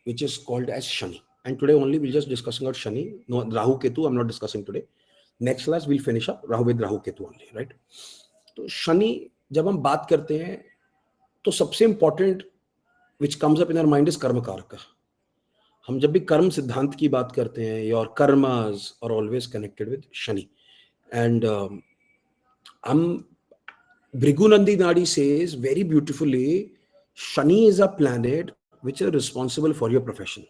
which is called as Shani. And today only we'll just discussing about Shani. No, Rahu Ketu, I'm not discussing today. Next class we'll finish up Rahu with Rahu Ketu only, right? तो शनि जब हम बात करते हैं तो सबसे important which comes up in our mind is karma karaka. हम जब भी कर्म सिद्धांत की बात करते हैं, your karmas are always connected with Shani. And Bhrigunandi Nadi says very beautifully, Shani is a planet which is responsible for your profession.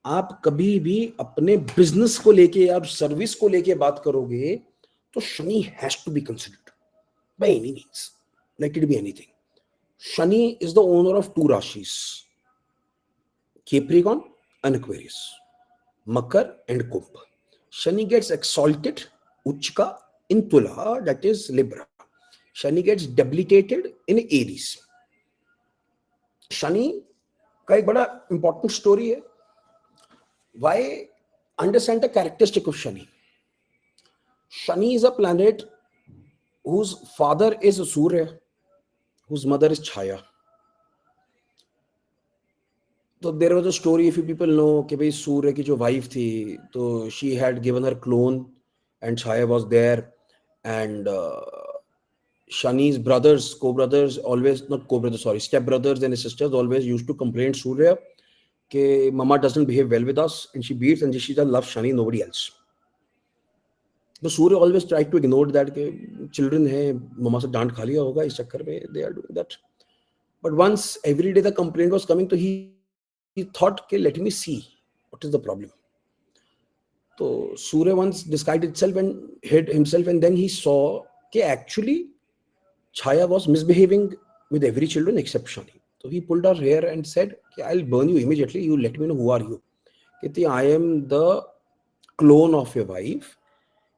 आप कभी भी अपने बिजनेस को लेके या सर्विस को लेके बात करोगे तो Shani has to be considered by any means, let it be anything. Shani is the owner of 2 rashis, Capricorn and Aquarius, Makar and Kumbh. Shani gets exalted, Uchka, in Tula, that is Libra. Shani gets debilitated in Aries. Shani का एक बड़ा important story है. Why understand the characteristic of Shani? Shani is a planet whose father is Surya, whose mother is Chaya. तो there was a story, if you people know, कि भाई सूर्य की जो wife थी तो she had given her clone and Chaya was there. And Shani's brothers, co-brothers, always not co-brothers, sorry, step-brothers and his sisters always used to complain Surya कि mama doesn't behave well with us and she beats and she just loves Shani, nobody else. तो Surya always tried to ignore that कि children है, mama से डांट खा लिया होगा इस चक्कर में, they are doing that. But once every day the complaint was coming, तो he thought कि let me see what is the problem. तो Surya once disguised itself and hid himself, and then he saw कि actually Chaya was misbehaving with every children except Shani. So he pulled her hair and said, I'll burn you immediately. You let me know who are you. I am the clone of your wife.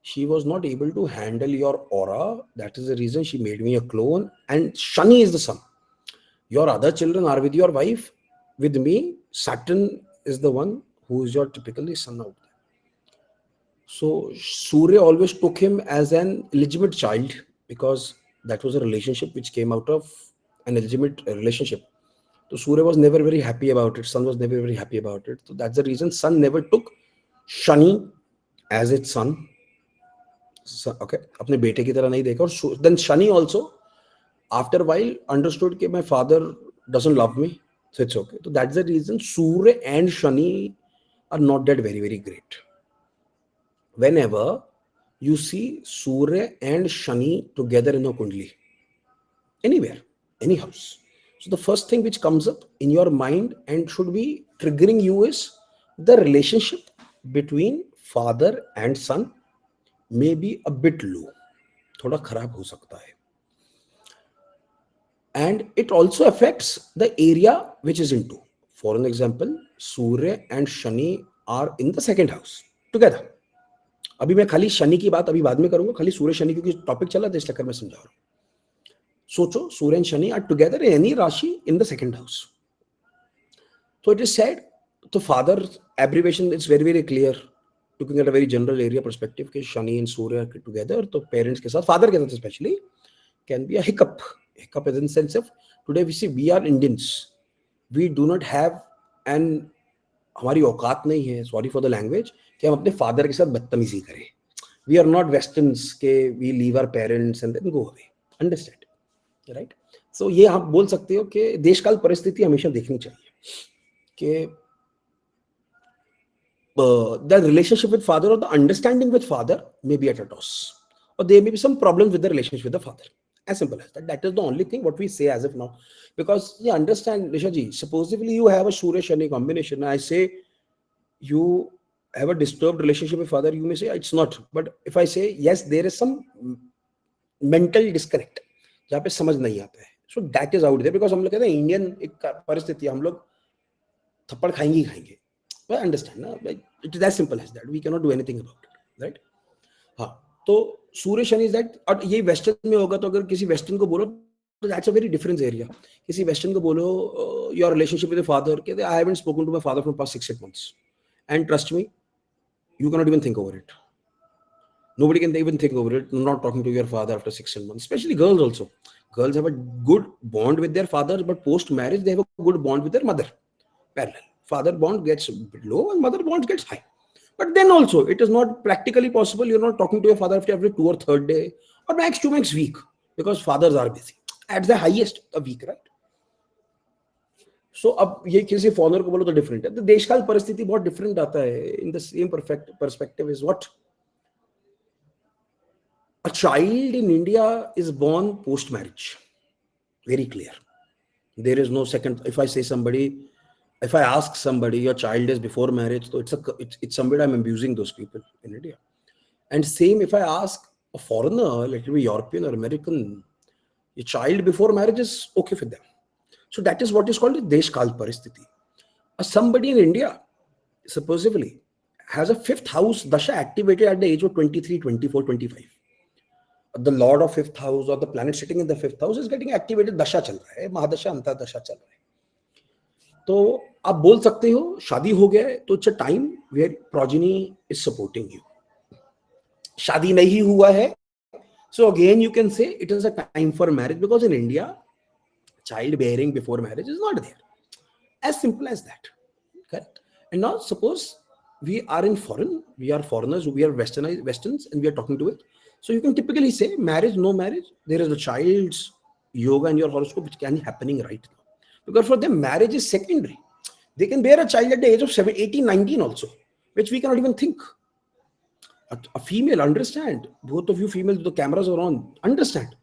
She was not able to handle your aura. That is the reason she made me a clone. And Shani is the son. Your other children are with your wife. With me, Saturn is the one who is your typically son out there. So Surya always took him as an illegitimate child because that was a relationship which came out of an illegitimate relationship. So Surya was never very happy about it. Sun was never very happy about it. So that's the reason Sun never took Shani as its son. So, okay, अपने बेटे की तरह नहीं देखा. और then Shani also, after a while, understood that my father doesn't love me, so it's okay. So that's the reason Surya and Shani are not that very, very great. Whenever you see Surya and Shani together in a kundli, anywhere, any house, so the first thing which comes up in your mind and should be triggering you is the relationship between father and son may be a bit low, thoda kharab ho sakta hai. And it also affects the area which is into. For an example, Surya and Shani are in the second house together. अभी मैं खाली शनि की बात अभी बाद में करूंगा, खाली सूर्य शनि क्योंकि टॉपिक चला था इस चक्कर में समझा रहा हूं. सोचो, Surya and Shani are together in any rashi in the second house. तो इट इज सेड, तो father abbreviation it's very very clear, looking at a very general area perspective कि शनि एंड सूर्य टुगेदर, तो पेरेंट्स के साथ, फादर के साथ specially, can be a hiccup. Hiccup in sense of today we see we are Indians, we do not have an, हमारी औकात नहीं है, सॉरी फॉर द लैंग्वेज, कि हम अपने फादर के साथ बदतमीजी करें. वी आर नॉट वेस्टर्न्स के we leave our parents and then go away. Understand, right? So ये आप बोल सकते हो कि देशकाल परिस्थिति हमेशा देखनी चाहिए कि द रिलेशनशिप विद फादर और the understanding with father may be at a toss, और there may be some problem with the relationship with the father. As simple as that. That is the only thing what we say as of now. Because you understand, Risha ji, supposedly you have a Surya Shani combination. I say you have a disturbed relationship with father, you may say it's not. But if I say yes, there is some mental disconnect जहाँ पे समझ नहीं आता है. So that is out there because हम लोग कहते हैं इंडियन एक परिस्थिति, हम लोग थप्पड़ खाएंगे ही खाएंगे. I understand ना, it is as simple as that. We cannot do anything about it, right? हाँ, तो सूर्य शनि इज दैट. और ये वेस्टर्न में होगा, तो अगर किसी वेस्टर्न को बोलो तो that's a very different area. किसी वेस्टर्न को बोलो योर रिलेशनशिप विद फादर, कहते I haven't spoken to my father for past 6-8 months, and trust me, you cannot even think over it. Nobody can even think over it, not talking to your father after 6-7 months. Especially girls also. Girls have a good bond with their fathers, but post marriage they have a good bond with their mother. parallel. Father bond gets low and mother bond gets high. But then also, it is not practically possible. You're not talking to your father after every 2 or 3 day, or max 2 max week, because fathers are busy. At the highest, a week, right? So अब ये किसी foreigner को बोलो तो different है. तो देशकाल परिस्थिति बहुत डिफरेंट आता है. In the same perspective is what a child in India is born post marriage. Very clear. There is no second. If I ask somebody your child is before marriage, so it's somebody I'm abusing those people in India. And same if I ask a foreigner, like it be European or American, your child before marriage is okay for them. So that is what is called a Deshkal Paristiti. Somebody in India, supposedly, has a fifth house dasha activated at the age of 23, 24, 25. The lord of fifth house or the planet sitting in the fifth house is getting activated. Dasha चल रहा है, महादशा अंतरदशा चल रहा है. तो आप बोल सकते हो शादी हो गया है तो it's a time where progeny is supporting you. शादी नहीं हुआ है, so again you can say it is a time for marriage, because in India child bearing before marriage is not there. As simple as that. Correct. And now suppose we are in foreign, we are foreigners, we are westerns, and we are talking to it. So you can typically say marriage, no marriage, there is a child's yoga in your horoscope which can be happening right now. Because for them, marriage is secondary. They can bear a child at the age of 7, 18, 19 also, which we cannot even think. A female, understand. Both of you females, the cameras are on, understand.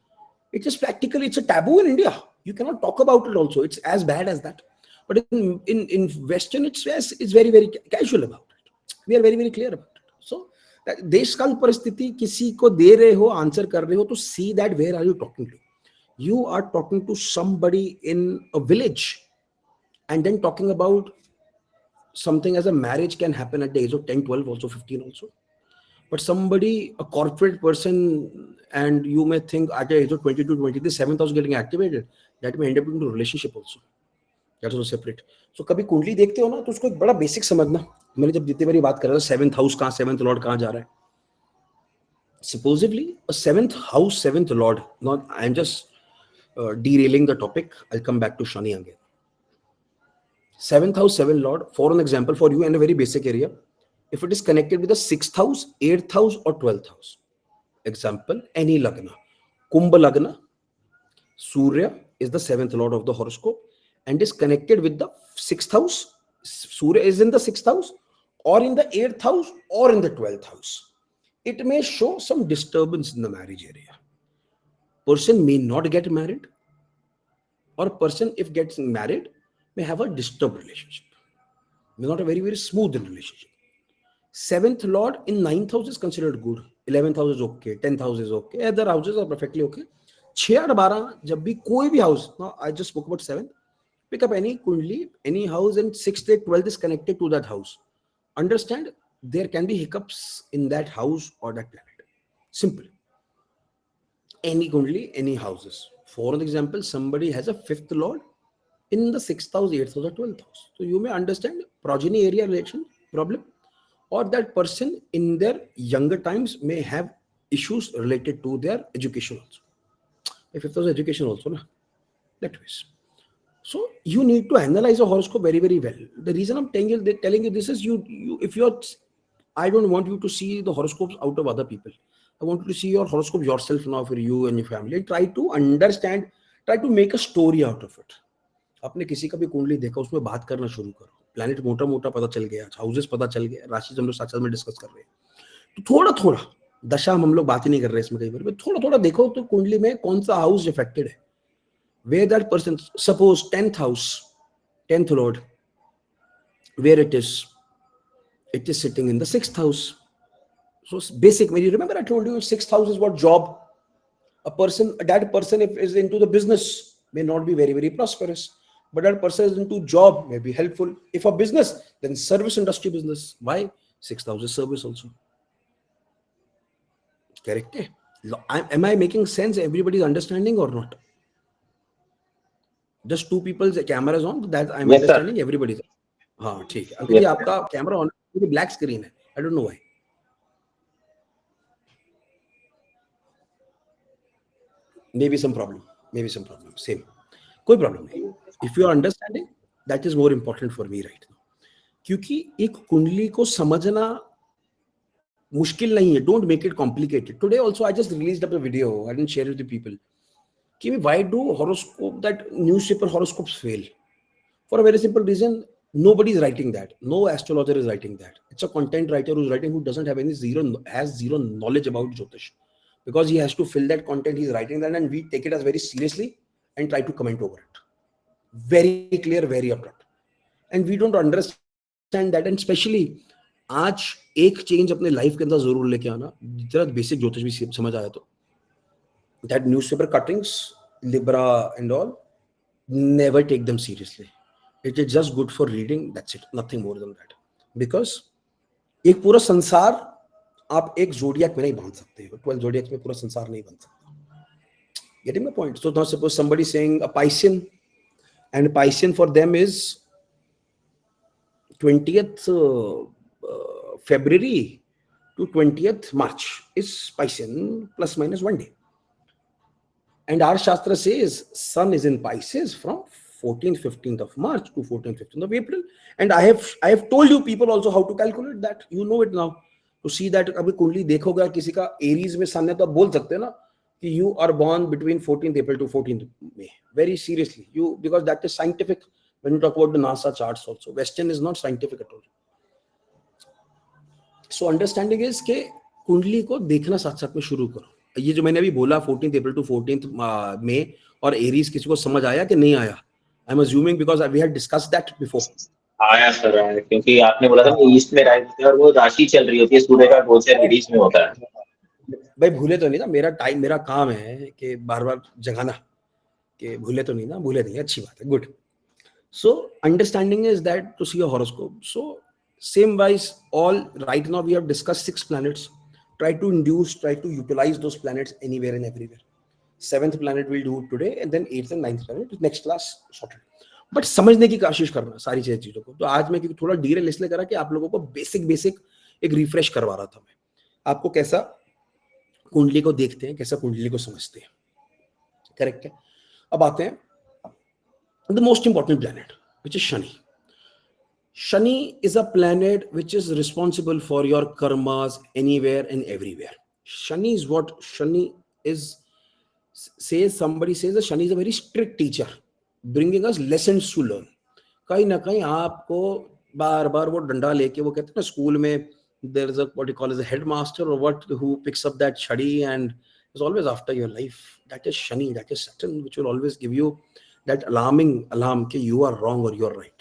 It is practically, it's a taboo in India. You cannot talk about it also. It's as bad as that. But in Western, it's very, very casual about it. We are very, very clear about it. So, देशकाल परिस्थिति किसी को दे रहे हो, answer कर रहे हो, तो see that where are you talking to? You are talking to somebody in a village, and then talking about something as a marriage can happen at the age of 10, 12, also 15 also. But somebody, a corporate person, and you may think at the age of 22, 23, 7th house getting activated, that may end up into a relationship also. That's also separate. So कभी कुंडली देखते हो ना, तो उसको एक बड़ा basic समझना. मैंने जब जितनी बारी बात कर रहा था 7th हाउस कहाँ, 7th लॉर्ड कहाँ जा रहा है. Supposedly a 7th house, 7th lord. Not, I'm just derailing the topic. I'll come back to Shani again. 7th house, 7th lord. For an example for you in a very basic area, if it is connected with the 6th house, 8th house, or 12th house. Example, any lagna. Kumbha lagna. Surya is the 7th lord of the horoscope and is connected with the 6th house. Surya is in the 6th house, or in the 8th house, or in the 12th house. It may show some disturbance in the marriage area. Person may not get married, or person, if gets married, may have a disturbed relationship. May not a very, very smooth relationship. 7th lord in 9th house is considered good. 11th house is okay. 10th house is okay. Other houses are perfectly okay. 6 और 12 जब भी कोई भी house, now I just spoke about 7th, pick up any kundli, any house, and 6th, 8th, 12th is connected to that house. Understand, there can be hiccups in that house or that planet. Simple. Any kundli, any houses. For example, somebody has a 5th lord in the 6th house, 8th house, or 12th house. So you may understand progeny area relation problem, or that person in their younger times may have issues related to their education also. If it was education also, na, that ways. So you need to analyze a horoscope very, very well. The reason I'm telling you this is if you're, I don't want you to see the horoscopes out of other people. I want you to see your horoscope yourself now for you and your family. Try to understand, try to make a story out of it. आपने किसी का भी कुंडली देखा, उसमें बात करना शुरू करो. प्लैनेट मोटा मोटा पता चल गया, हाउसेस पता चल गया, राशि हम लोग साथ साथ में डिस्कस कर रहे हैं. तो थोड़ा थोड़ा दशा हम लोग बात ही नहीं कर रहे इसमें, कई बार थोड़ा थोड़ा देखो तो कुंडली में कौन सा हाउस इफेक्टेड है. Where that person, suppose 10th house, 10th lord, where it is sitting in the 6th house. So basic, when you remember I told you 6th house is what? Job. That person if is into the business may not be very, very prosperous, but that person is into job may be helpful. If a business, then service industry business. Why? 6th house is service also. Correct? Am I making sense? Everybody is understanding or not? Just two people's cameras on, that I'm yes, understanding. Sir. Everybody's. हाँ ठीक है. अंकित जी आपका camera on, black screen है. I don't know why. Maybe some problem. Same. कोई problem नहीं. If you are understanding, that is more important for me right now, क्योंकि एक कुंडली को समझना मुश्किल नहीं है. Don't make it complicated. Today also I just released up a video, I didn't share it with people, कि why do horoscope, that newspaper horoscopes fail? For a very simple reason, nobody is writing that. No astrologer is writing that. It's a content writer who's writing, who doesn't have zero knowledge about Jyotish, because he has to fill that content. He's writing that, and we take it as very seriously and try to comment over it. Very clear, very upfront, and we don't understand that. And especially आज एक change अपने life के अंदर जरूर लेके आना, जरा basic ज्योतिष भी समझ आया तो, that newspaper cuttings, Libra and all, never take them seriously. It is just good for reading, that's it, nothing more than that. Because एक पूरा संसार आप एक जोडियक में नहीं बांध सकते हो. 12 जोडियक्स में पूरा संसार नहीं बन सकता. Getting my point? So now suppose somebody saying a Piscean, and Piscean for them is 20th February to 20th March is Piscean, plus minus 1 day. And our Shastra says Sun is in Pisces from 14th, 15th of March to 14th, 15th of April. And I have told you people also how to calculate that. You know it now. To see that अभी कुंडली देखोगे किसी का Aries में सन है तो आप बोल सकते हैं ना कि you are born between 14th April to 14th May. Very seriously, because that is scientific. When you talk about the NASA charts also, Western is not scientific at all. So understanding is कि कुंडली को देखना साथ साथ में शुरू करो. ये जो मैंने अभी बोला 14th April to 14th May और एरीज, किसी को समझ आया कि नहीं आया? I am assuming because we had discussed that before. आया सर, आया, क्योंकि आपने बोला था कि ईस्ट में राइट है और वो राशि चल रही होती है, सूर्य का गोचर एरीज में होता है. भाई भूले तो नहीं ना, मेरा टाइम, मेरा काम है कि बार बार जगाना, कि भूले तो नहीं ना. भूले नहीं, अच्छी बात है, good. So understanding is that to see a horoscope. So same wise, all right now we have discussed 6 planets. Try to utilize those planets anywhere and everywhere. 7th planet we'll do today, and then 8th and 9th planet next class sorted. But समझने की कोशिश करना सारी चीजों को. तो आज मैं क्योंकि थोड़ा डिटेल इसलिए करा कि आप लोगों को बेसिक एक रिफ्रेश करवा रहा था मैं, आपको कैसा कुंडली को देखते हैं, कैसा कुंडली को समझते हैं. करेक्ट है. अब आते हैं the most important planet, which is Shani. Shani is a planet which is responsible for your karmas anywhere and everywhere. Shani is what? Shani is, somebody says that Shani is a very strict teacher, bringing us lessons to learn. कहीं ना कहीं आपको बार बार वो डंडा लेके, वो कहते हैं ना स्कूल में, there is a what you call as a headmaster or what, who picks up that chhadi and is always after your life. That is Shani, that is Saturn, which will always give you that alarm that you are wrong or you are right.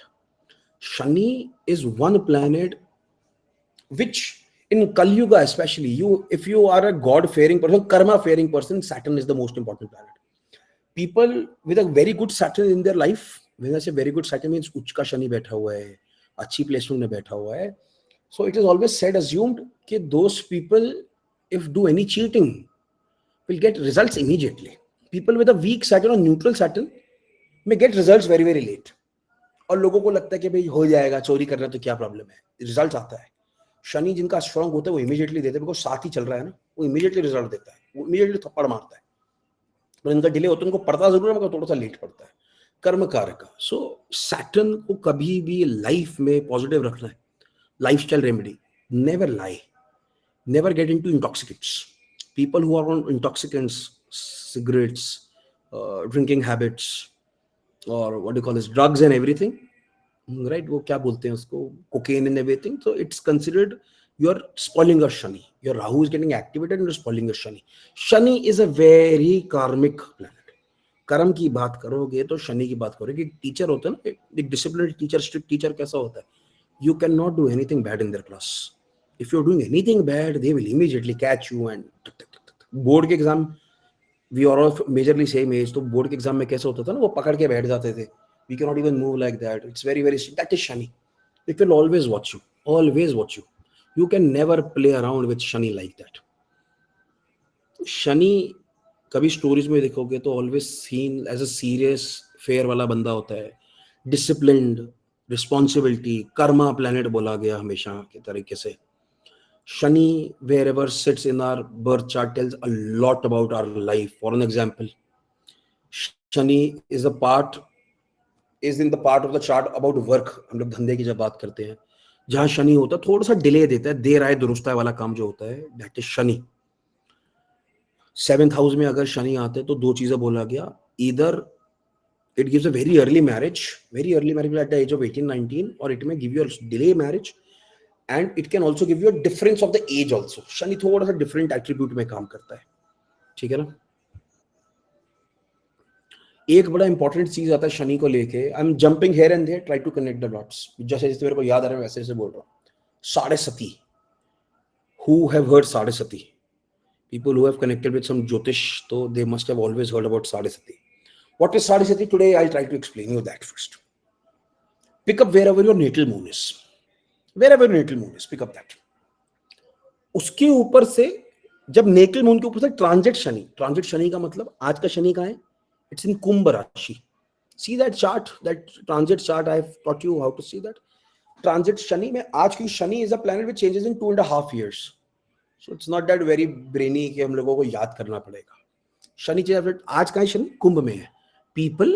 Shani is one planet which in Kali Yuga especially, if you are a God-fearing person, karma-fearing person, Saturn is the most important planet. People with a very good Saturn in their life, when I say very good Saturn means उच्च का शनि बैठा हुआ है, अच्छी placement में बैठा हुआ है. So it is always said, assumed कि those people, if do any cheating, will get results immediately. People with a weak Saturn or neutral Saturn may get results very very late. और लोगों को लगता है कि भाई हो जाएगा, चोरी करना तो क्या प्रॉब्लम है, रिजल्ट आता है. शनि जिनका स्ट्रांग होता है वो इमीडिएटली देते हैं, बिकॉज साथ ही चल रहा है ना, वो इमीडिएटली रिजल्ट देता है, वो इमीडिएटली थप्पड़ मारता है. तो इनका डिले होता है, उनको पड़ता जरूर है मगर थोड़ा सा लेट पड़ता है, कर्म कारक का. सो सैटर्न को कभी भी लाइफ में पॉजिटिव रखना है. Lifestyle remedy, never lie, never get into intoxicants. People who are on intoxicants, cigarettes, drinking habits, or what do you call this, drugs and everything, right? वो क्या बोलते हैं उसको, cocaine and everything. So it's considered you're spoiling your Shani. Your Rahu is getting activated and you're spoiling your Shani. Shani is a very karmic planet. कर्म की बात करोगे तो शनि की बात करोगे. टीचर होता है ना, एक डिसिप्लिन टीचर, स्ट्रिक्ट टीचर कैसा होता है? You cannot do anything bad in their class. If you're doing anything bad, they will immediately catch you and board के exam, we are all majorly same age, तो board के exam में कैसे होता था ना, वो पकड़ के बैठ जाते थे. We cannot even move like that. It's very very, that is Shani. It will always watch you, always watch you. You can never play around with Shani like that. Shani कभी स्टोरीज में देखोगे तो always seen as a serious fair वाला बंदा होता है, disciplined, responsibility, Karma planet बोला गया हमेशा के तरीके से. Shani, wherever sits in our birth chart, tells a lot about our life. For an example, Shani is a part is in the part of the chart about work. हम लोग धंधे की जब बात करते हैं, जहां शनि होता है थोड़ा सा डिले देता है, देर आए दुरुस्त आए वाला काम जो होता है, that is Shani. 7th house में अगर शनि आते हैं तो दो चीजें बोला गया, either it gives a very early marriage at the age of 18-19, or it may give you a delay marriage, and it can also give you a difference of the age also. Shani थोड़ा सा different attribute में काम करता है, ठीक है ना. एक बड़ा इंपॉर्टेंट चीज आता है शनि को लेके, I am jumping here and there, try to connect the dots, जैसे जैसे मेरे को याद आ रहा है वैसे वैसे बोल रहा हूँ. साढ़े सती, who have heard साढ़े सती? People who have connected with some Jyotish, so they must have always heard about साढ़े सती. What is साढ़े सती? Today I'll try to explain you that first. Pick up wherever your natal moon is. Wherever your natal moon is, pick up that. उसके ऊपर से जब natal moon के ऊपर से transit Shani का मतलब आज का शनि कहाँ है? It's in कुंभ राशि. See that chart, that transit chart. I have taught you how to see that. Transit Shani में आज की Shani is a planet which changes in 2.5 years. So it's not that very brainy कि हम लोगों को याद करना पड़ेगा. शनि चेंज आज का शनि कुंभ में है. People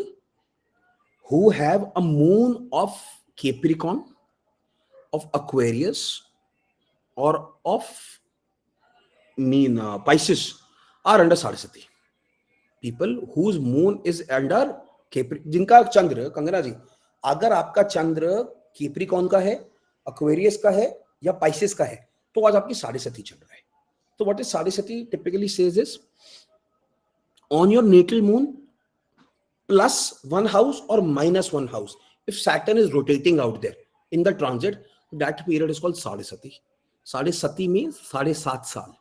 who have a moon of Capricorn, of Aquarius, or of Pisces are under साढ़े सती. People whose moon is under Capricorn, जिनका चंद्र, कंगना जी, अगर आपका चंद्र कैप्रिकॉर्न का है, एक्वेरियस का है या पाइसेस का है, तो आज आपकी साढ़े सती चल रहा है. तो what is Sade Sati? Typically says is on your natal moon +1 house or -1 house. If Saturn is rotating out there in the transit, that period is called साढ़े सती. साढ़े सती means 7.5 साल.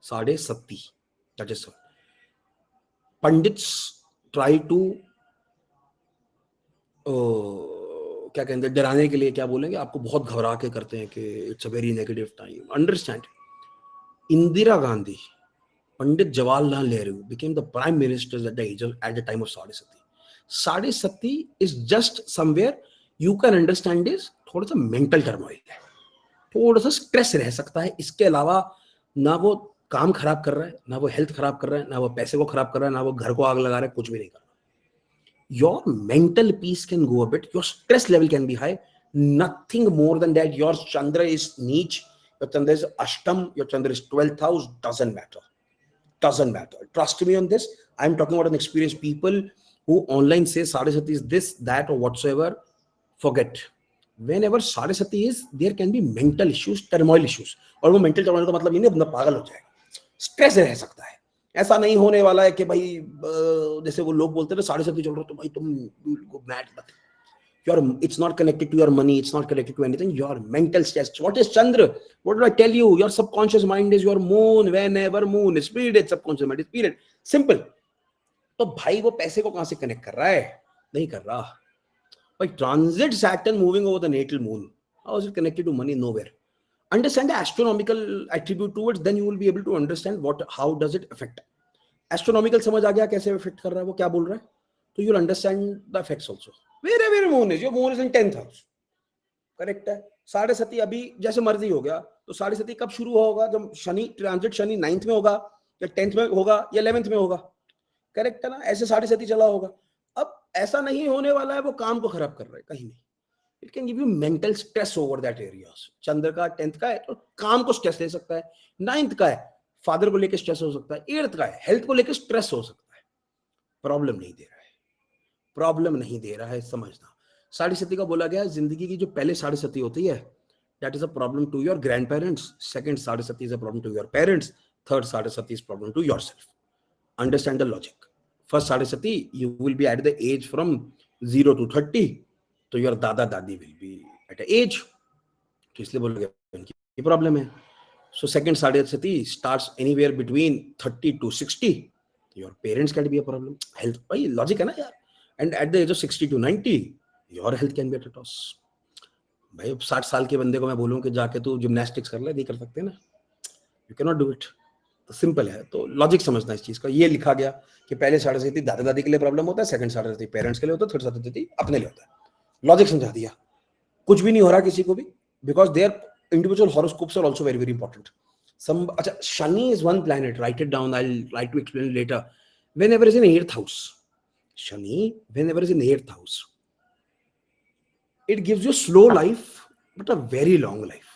साढ़े सती, that is all. Pandits try to क्या कहते हैं, डराने के लिए क्या बोलेंगे, आपको बहुत घबरा के करते हैं कि it's a very negative time. Understand, Indira Gandhi, Pandit Jawaharlal Nehru became the prime ministers at the time of साढ़े सती. साढ़े सती is just somewhere you can understand is थोड़ा सा मेंटल टर्मोइल है, थोड़ा सा स्ट्रेस रह सकता है. इसके अलावा ना वो काम खराब कर रहा है, ना वो हेल्थ खराब कर रहा है, ना वो पैसे को खराब कर रहा है, ना वो घर को आग लगा रहा है, कुछ भी नहीं कर रहा. Your mental peace can go a bit, your stress level can be high, nothing more than that. Your Chandra is niche, your Chandra is Ashtam, your Chandra is 12th house, doesn't matter. Trust me on this. I'm talking about an experienced people who online say साढ़े सती is this, that or whatsoever. Forget. Whenever साढ़े सती is, there can be mental issues, turmoil issues. और वो mental turmoil का मतलब ये नहीं बंदा पागल हो जाएगा, स्ट्रेस रह सकता है. ऐसा नहीं होने वाला है कि भाई जैसे वो लोग बोलते हैं साढ़े सती चल रहा तो भाई तुम मैड मत. It's not connected to your money, it's not connected to anything. Your mental stress. What is Chandra? What did I tell you? Your subconscious mind is your moon. Whenever moon is period, subconscious mind is period. Simple. तो भाई वो पैसे को कहां से connect कर रहा है? नहीं कर रहा भाई. Transit Saturn moving over the natal moon, how is it connected to money? Nowhere. Understand the astronomical attribute towards, then you will be able to understand how does it affect. Astronomical समझ आ गया कैसे affect कर रहा है, वो क्या बोल रहा है, तो you will understand the effects also. Wherever your moon is, your moon is in 10th house. Correct है. साढ़े सती अभी जैसे मर्जी हो गया, तो साढ़े सती कब शुरू होगा? जब शनि ट्रांजिट शनि 9th में होगा या 10th में होगा या 11th में होगा. करेक्ट है ना? ऐसे साढ़े सती चला होगा. अब ऐसा नहीं होने वाला है वो काम को खराब कर रहा है, कहीं नहीं. It can give you mental stress over that areas. चंद्र का 10th का है तो काम को स्ट्रेस ले सकता है. 9th का है फादर को लेकर स्ट्रेस हो सकता है. 8th का है हेल्थ को लेकर स्ट्रेस हो सकता है. प्रॉब्लम नहीं दे रहा है, समझना. साढ़े सती का बोला गया जिंदगी की जो पहले साढ़े सती होती है, that is a problem to your grandparents. Second साढ़े सती is a problem to your parents. Third साढ़े सती is problem to yourself. Understand the logic. First साढ़े सती you will be at the age from 0 to 30. तो your दादा दादी will be eight as, तो इसलिए बोल गया ये प्रॉब्लम है. So second Sade Sati starts anywhere between 30 to 60. Your parents can be a problem. Health भाई लॉजिक है ना यार. And at the age of 60 to 90 your health can be at a toss. भाई 60 साल के बंदे को मैं बोलूं कि जाके तू जिम्नास्टिक्स कर ले, नहीं कर सकते ना, you can not do it. तो सिंपल है. तो लॉजिक समझना इस चीज का. ये लिखा गया कि पहले साढ़े सती दादा दादी के लिए प्रॉब्लम होता है, सेकंड साढ़े सती पेरेंट्स के लिए होता है, थर्ड साढ़े सती अपने लिए होता है. लॉजिक समझा दिया. कुछ भी नहीं हो रहा किसी को भी, because their individual horoscopes are also very very important. अच्छा, Shani is one planet, right it down, I will try to explain later. Whenever is in 8th house, Shani whenever is in 8th house, It gives you slow life, but a very long life.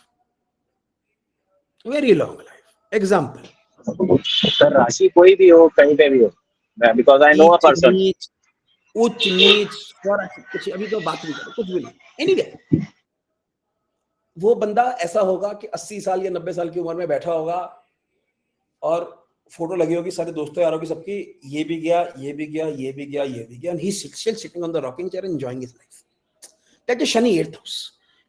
Very long life. Example. Sir राशि कोई भी हो, कहीं पे भी हो, because I know अ नीच person. नीच, उच्च नीच, स्वराज्य, कुछ अभी तो बात नहीं करो, कुछ भी नहीं. एनीवे, वो बंदा ऐसा होगा कि 80 साल या 90 साल की उम्र में बैठा होगा और फोटो लगी होगी सारे दोस्तों यारों की सबकी, ये भी गया, ये भी गया, ये भी गया, ये भी गया, and he's still sitting on the rocking chair enjoying his life. That is Shani 8th house.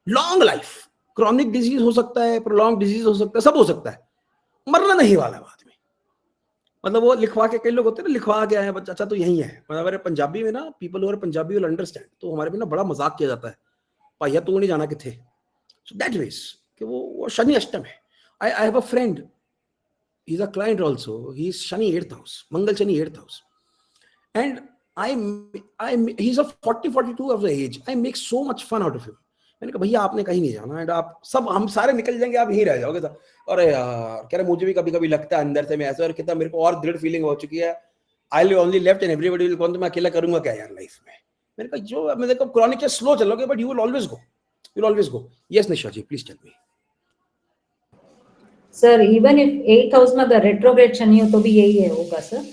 Long life. Chronic disease हो सकता है, प्रोलॉन्ग डिजीज हो सकता है, सब हो सकता है, मरना नहीं वाला है आदमी. मतलब वो लिखवा के, कई लोग होते हैं ना लिखवा के आए बच्चा, अच्छा तो यही है. मतलब हमारे पंजाबी में ना, पीपल और पंजाबी विल अंडरस्टैंड, तो हमारे में ना बड़ा मजाक किया जाता है, भैया तू नहीं जाना किथे. सो दैट वेज कि वो शनि अष्टम है. I have a friend, he is a client also, he is shani 8th house, mangal shani 8th house, and I he's a 40-42 of the age. I make so much fun out of him. मैंने कहा भैया आपने कहीं नहीं जाना, and आप सब, हम सारे निकल जाएंगे, आप यहीं रह जाओगे. अरे यार कह रहे मुझे भी कभी कभी लगता है अंदर से मैं ऐसे, और कितना मेरे को और दृढ़ फीलिंग हो चुकी है, I will only left and everybody will gone, तो मैं अकेला करूंगा क्या यार लाइफ में. मैंने कहा जो मैं देखो क्रॉनिक है, स्लो चलोगे but you will always go, you will always go. Yes Nisha ji, please tell me. Sir even if 8th house में अगर रेट्रोग्रेड शनि हो तो भी यही है होगा सर.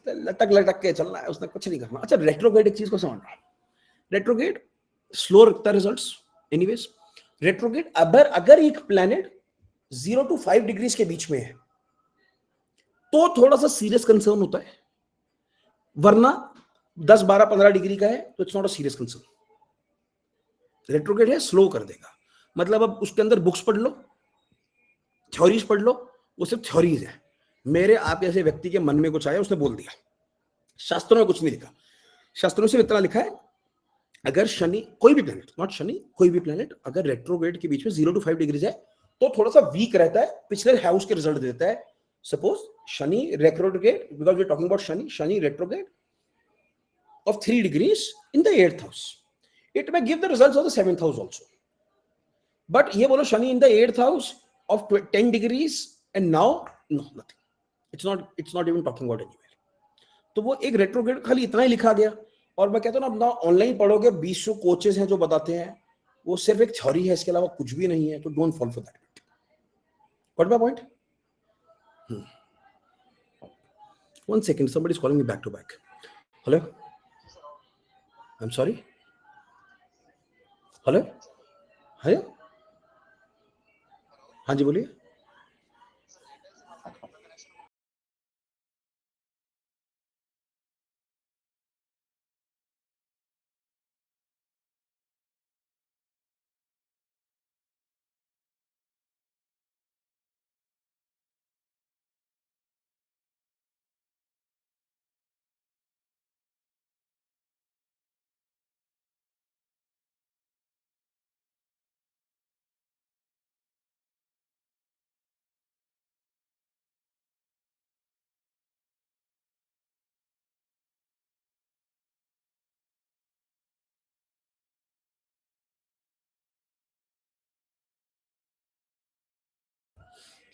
लटक लटक के चलना है, उसने कुछ नहीं करना. अच्छा रेट्रोग्रेड एक चीज को समझना, रेट्रोग्रेड स्लो रखता है रिजल्ट्स. एनीवेज रेट्रोग्रेड अगर एक प्लैनेट 0 to 5 डिग्रीज के बीच में है तो थोड़ा सा सीरियस कंसर्न होता है, वरना 10, 12, 15 डिग्री का है तो it's not a serious concern. Retrograde है, स्लो कर देगा. मतलब अब उसके अंदर बुक्स पढ़ लो, थ्योरीज पढ़ लो, वो सिर्फ थ्योरीज है. मेरे आप जैसे व्यक्ति के मन में कुछ आया, उसने बोल दिया. शास्त्रों में कुछ नहीं लिखा. शास्त्रों से इतना लिखा है, अगर शनि, कोई भी प्लेनेट, नॉट शनि, कोई भी प्लेनेट अगर रेट्रोग्रेड के बीच में 0 to 5 डिग्रीज है तो थोड़ा सा वीक रहता है, पिछले हाउस के रिजल्ट देता है. Suppose Shani retrograde, because we talking about Shani retrograde of 3 degrees in the 8th house, it may give the results of the 7th house also. But ये बोलो Shani in the 8th house of 10 degrees and now no, nothing. It's not even talking about anywhere. तो वो एक retrograde खाली इतना ही लिखा गया. और मैं कहता हूँ ना, अपना ऑनलाइन पढ़ोगे, 200 कोचेस हैं जो बताते हैं, वो सिर्फ एक थ्योरी है, इसके अलावा कुछ भी नहीं है. तो don't fall for that. Got my point? One second, somebody is calling me back to back. Hello? I'm sorry? Hello, hello, हाँ जी बोलिए.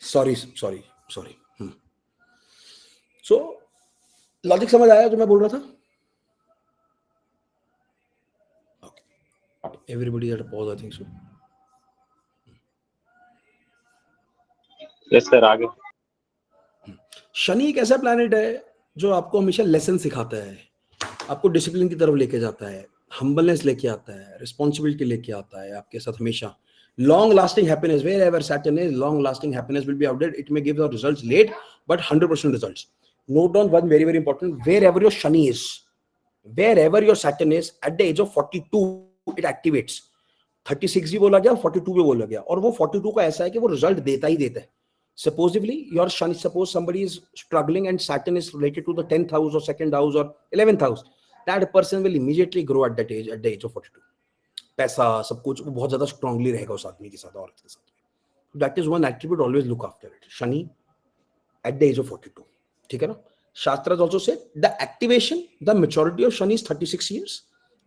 सॉरी. सो लॉजिक समझ आया जो मैं बोल रहा था? Okay, everybody at a pause, I think so. Yes sir, आगे. शनि एक ऐसा प्लैनेट है जो आपको हमेशा लेसन सिखाता है, आपको डिसिप्लिन की तरफ लेके जाता है, हम्बलनेस लेके आता है, रिस्पॉन्सिबिलिटी लेके आता है आपके साथ हमेशा. Long lasting happiness, wherever Saturn is, long lasting happiness will be out there. It may give the results late, but 100% results. Note down one very important, wherever your Shani is, wherever your Saturn is, at the age of 42 it activates. 36 भी बोला गया, 42 भी बोला गया, और वो 42 का ऐसा है कि वो रिजल्ट देता ही देता है. Supposedly your Shani, suppose somebody is struggling and Saturn is related to the 10th house or 2nd house or 11th house, that person will immediately grow at that age, at the age of 42. पैसा सब कुछ वो बहुत ज्यादा strongly रहेगा उस आदमी के साथ, औरत के साथ. That is one attribute, always look after it. Shani at the age of 42, ठीक है ना. शास्त्र आल्सो से the activation, the maturity of Shani is 36 years,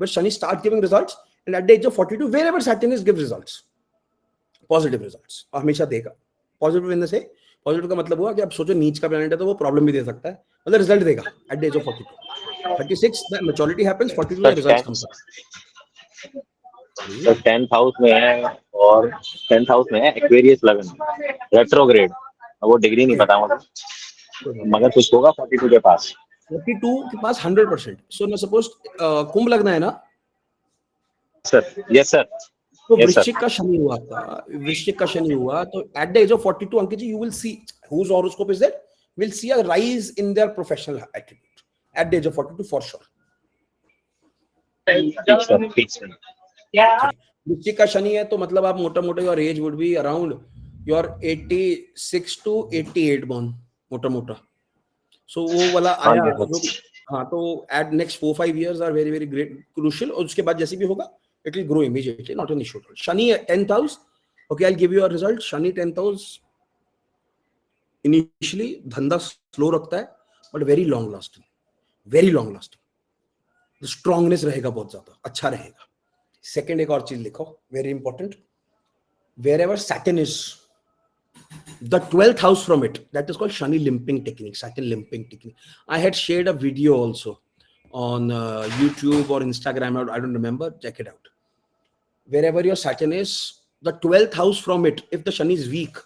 but Shani start giving results and at the age of 42 wherever Saturn is give results, positive results, और हमेशा देगा. Positive in the से, positive का मतलब हुआ कि आप सोचो नीच का प्लैनेट है तो वो प्रॉब्लम भी दे सकता है, मतलब रिजल्ट देगा at the age of 42. 36 the maturity happens, 42 the sir results comes up. 10th house में है और 10th हाउस में है एक्वेरियस 11 रेट्रोग्रेड। वो डिग्री नहीं पता मुझे, मगर कुछ होगा 42 के पास। 42 के पास 100%। सो ना सपोज कुंभ लगना है ना सर। Yes sir. तो Yes, वृश्चिक का शनि हुआ था, वृश्चिक का शनि हुआ तो at the age of 42 Ankit ji you will see whose horoscope is that, will see a rise in their professional attribute at the age of 42 for sure. वृश्चिक का शनि है तो मतलब आप मोटा मोटा your age would be around your 86 to 88 born मोटा मोटा। सो वो वाला आया हाँ, तो at next 4-5 years are very very great crucial, और उसके बाद जैसे भी होगा it will grow immediately, not an issue at all. Shani 10th house, okay, I'll give you a result. Shani 10th house initially धंधा slow रखता है but very long lasting, very long lasting. The strongness रहेगा बहुत ज्यादा, अच्छा रहेगा। Second एक और चीज लिखो, very important. Wherever Saturn is, the 12th house from it, that is called Shani limping technique, Saturn limping technique. I had shared a video also on YouTube or Instagram, I don't remember, check it out. Wherever your Saturn is, the 12th house from it, if the Shani is weak,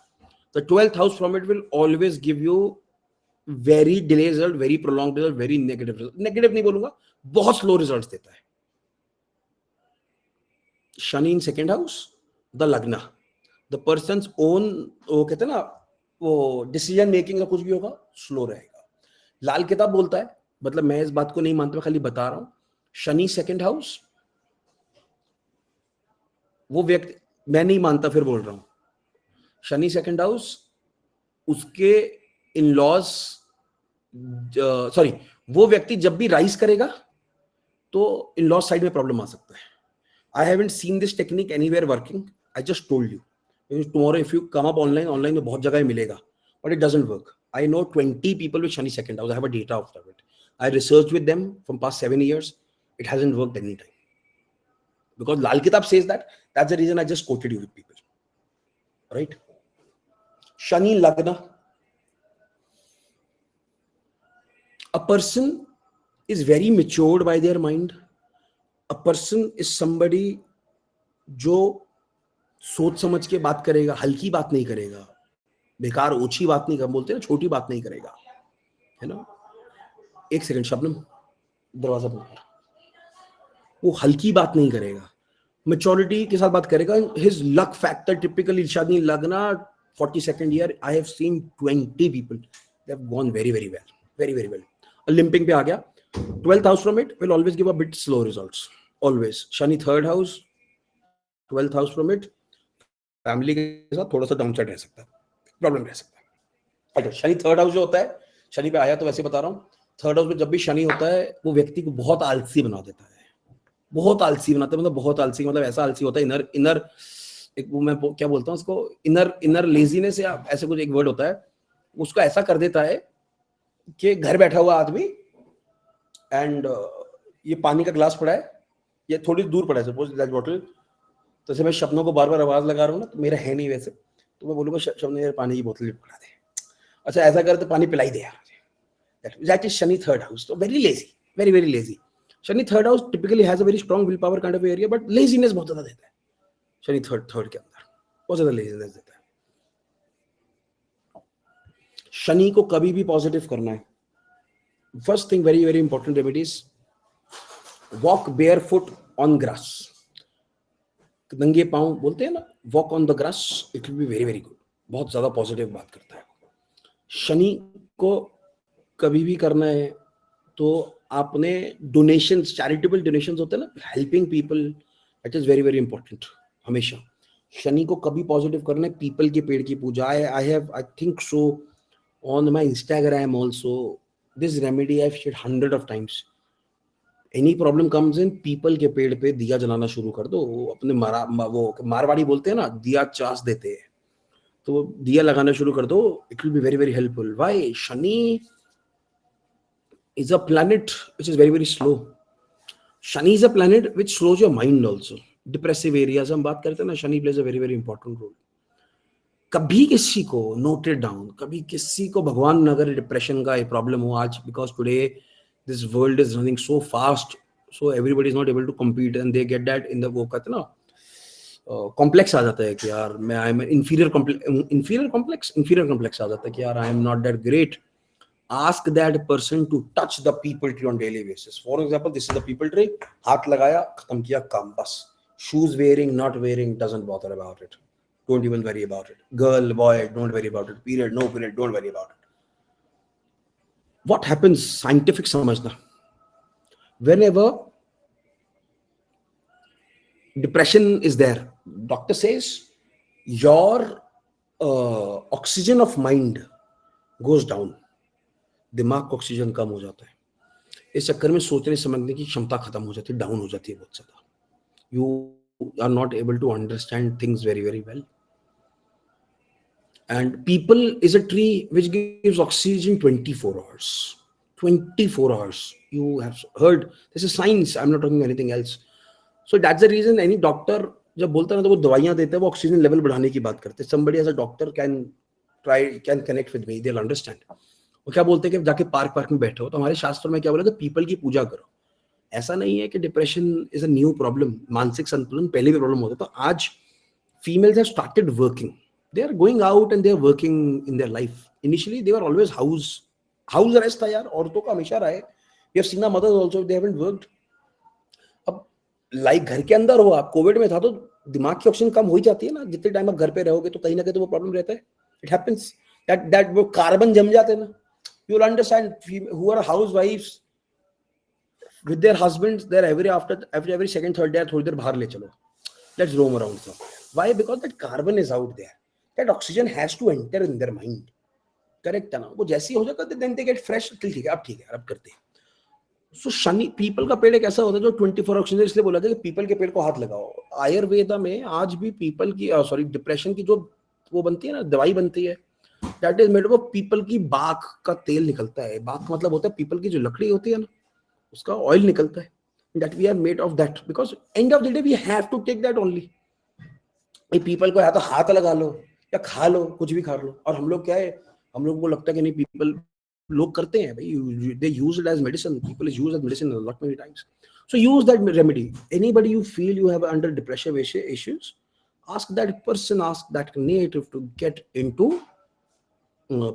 the 12th house from it will always give you very delayed result, very prolonged result, very negative result. Negative नहीं बोलूंगा, बहुत slow results देता है। Shani in second house, the Lagna, the person's own, वो कहते हैं ना, वो decision making का कुछ भी होगा slow रहेगा। लाल किताब बोलता है, मतलब मैं इस बात को नहीं मानता, मैं खाली बता रहा हूँ, शनि सेकंड हाउस, वो व्यक्ति, मैं नहीं मानता फिर बोल रहा हूं, शनि सेकंड हाउस, उसके इन लॉज, सॉरी, वो व्यक्ति जब भी राइज करेगा तो इन लॉज साइड में प्रॉब्लम आ सकता है। I haven't seen this technique anywhere working, I just told you, tomorrow if you come up online में बहुत जगह मिलेगा, but it doesn't work. I know 20 people with Shani second house, I have a data of it, I researched with them from past 7 years, it hasn't worked any time because Lal Kitab says that. That's the reason I just quoted you with people, right? Shani Lagna, a person is very matured by their mind. A person is somebody जो सोच समझ के बात करेगा, हल्की बात नहीं करेगा, बेकार ऊंची बात नहीं कर, बोलते हैं ना, छोटी बात नहीं करेगा, है ना। एक सेकंड शबनम, दरवाजा बंद कर। वो हल्की बात नहीं करेगा, मेच्योरिटी के साथ बात करेगा। His luck factor typically Shani लग्ना 42nd year, I have seen 20 people, they have gone very very well, very very well. Limping पे आ गया, 12th house from it will always give a bit slow results, always. Shani third house, 12th house from it, family के साथ थोड़ा सा downside रह सकता है, problem रह सकता है। अच्छा, शनि थर्ड हाउस जो होता है, शनि पे आया तो वैसे बता रहा हूँ, थर्ड हाउस में जब भी शनि होता है वो व्यक्ति को बहुत आलसी बना देता है, बहुत आलसी बनाता है, मतलब बहुत आलसी, मतलब ऐसा आलसी होता है, इनर एक, वो मैं क्या बोलता हूँ उसको, इनर लेजीनेस या ऐसे कुछ एक वर्ड होता है, उसको ऐसा कर देता है कि घर बैठा हुआ आदमी एंड ये पानी का ग्लास पड़ा है, ये थोड़ी दूर पड़ा है सपोज ग्लास बॉटल, तो जैसे मैं शब्दों को बार बार आवाज लगा रहा हूँ ना, तो मेरा है नहीं वैसे, तो मैं बोलूंगा शब्द यार पानी की बोतल पकड़ा दे, अच्छा ऐसा कर तो पानी पिलाई दे यार, that is Shani third house. तो very lazy, very very lazy. Shani third house typically has a very strong will power kind of area, but laziness बहुत ज्यादा देता है शनि थर्ड के अंदर, बहुत ज्यादा लेजीनेस देता है। शनि को कभी भी पॉजिटिव करना है, first thing very very important remedies, walk bear foot on grass, नंगे पांव बोलते हैं ना, walk on the grass, it will be very very good, बहुत ज्यादा पॉजिटिव बात करता है। शनि को कभी भी करना है तो आपने डोनेशंस, चैरिटेबल डोनेशंस होते हैं ना, helping people, that is very very important. हमेशा शनि को कभी पॉजिटिव करना है, पीपल के पेड़ की पूजा। I think so on my Instagram also, this remedy I have shared 100 of times। Any problem comes in, पीपल के पेड़ पे दिया जलाना शुरू कर दो, वो अपने वो मारवाड़ी बोलते हैं ना, दिया चास देते हैं, तो दिया लगाना शुरू कर दो, it will be very very helpful. Why? Shani is a planet which is very very slow. Shani is a planet which slows your mind also. Depressive areas हम बात करते हैं ना, Shani plays a very very important role. कभी किसी को noted down, कभी किसी को भगवान अगर डिप्रेशन का प्रॉब्लम हो आज, because today this world is running so fast, so everybody is not able to compete, and they get that in the वो कहते हैं ना complex आ जाता है कि यार मैं I am inferior complex आ जाता है कि यार I am not that great. Ask that person to touch the people tree on daily basis. For example, this is the people tree. हाथ लगाया, खत्म किया काम बस. Shoes wearing, not wearing, doesn't bother about it. Don't even worry about it. Girl, boy, don't worry about it. Period, no period, don't worry about it. What happens? Scientific समझना. Whenever depression is there, doctor says your oxygen of mind goes down. दिमाग का oxygen कम हो जाता है. इस चक्कर में सोचने समझने की क्षमता खत्म हो जाती है, डाउन हो जाती है बहुत ज्यादा. You are not able to understand things very, very well. And people is a tree which gives oxygen 24 hours. 24 hours. You have heard. This is science. I'm not talking anything else. So that's the reason any doctor जब बोलता है ना तो वो दवाइयां देते हैं, वो ऑक्सीजन लेवल बढ़ाने की बात करते हैं. Somebody as a doctor can connect with me. They'll understand. वो क्या बोलते हैं कि जाके पार्क में बैठो. तो हमारे शास्त्रों में क्या बोला था? पीपल की पूजा करो. ऐसा नहीं है कि depression is a new problem. मानसिक संतुलन पहले भी प्रॉब्लम होता. तो आज females have started working. They are going out and they are working in their life. Initially they were always house arrest था यार. औरतों का हमेशा रहा है. We have seen our mothers also, they haven't worked. अब लाइक घर के अंदर हो आप, कोविड में था तो दिमाग की ऑक्सीजन कम हो ही जाती है ना. जितने टाइम आप घर पे रहोगे तो कहीं ना कहीं तो वो प्रॉब्लम रहता है. इट हैपेंस दैट वो कार्बन जम जाते हैं ना. You will understand who are हाउसवाइफ्स with their husbands, they're every second third day थोड़ी देर बाहर ले चलो, let's roam around some. Why? Because that carbon is out there. That oxygen has to enter in their mind. Correct है ना. वो जैसे ही हो जाता है then they get fresh. ठीक है, अब ठीक है, अब करते हैं. So शनि पीपल का पेड़ एक ऐसा होता है जो 24 ऑक्सीजन, इसलिए बोला जाता है कि पीपल के पेड़ को हाथ लगाओ. आयुर्वेदा में आज भी पीपल की डिप्रेशन की जो वो बनती है ना, दवाई बनती है, that is made of people की बाक का तेल निकलता है. बाक मतलब होता है पीपल की जो लकड़ी होती है ना, उसका ऑयल निकलता है. that we are made of that, because end of the day we have to take that only. ये पीपल को या तो हाथ लगा लो या खा लो, कुछ भी खा लो. और हम लोग क्या है, हम लोग को लगता है कि नहीं, पीपल लोग करते हैं भाई, they use it as medicine. People is used as medicine a lot many times. So use that remedy. Anybody you feel you have under depression issues, ask that person, ask that native to get into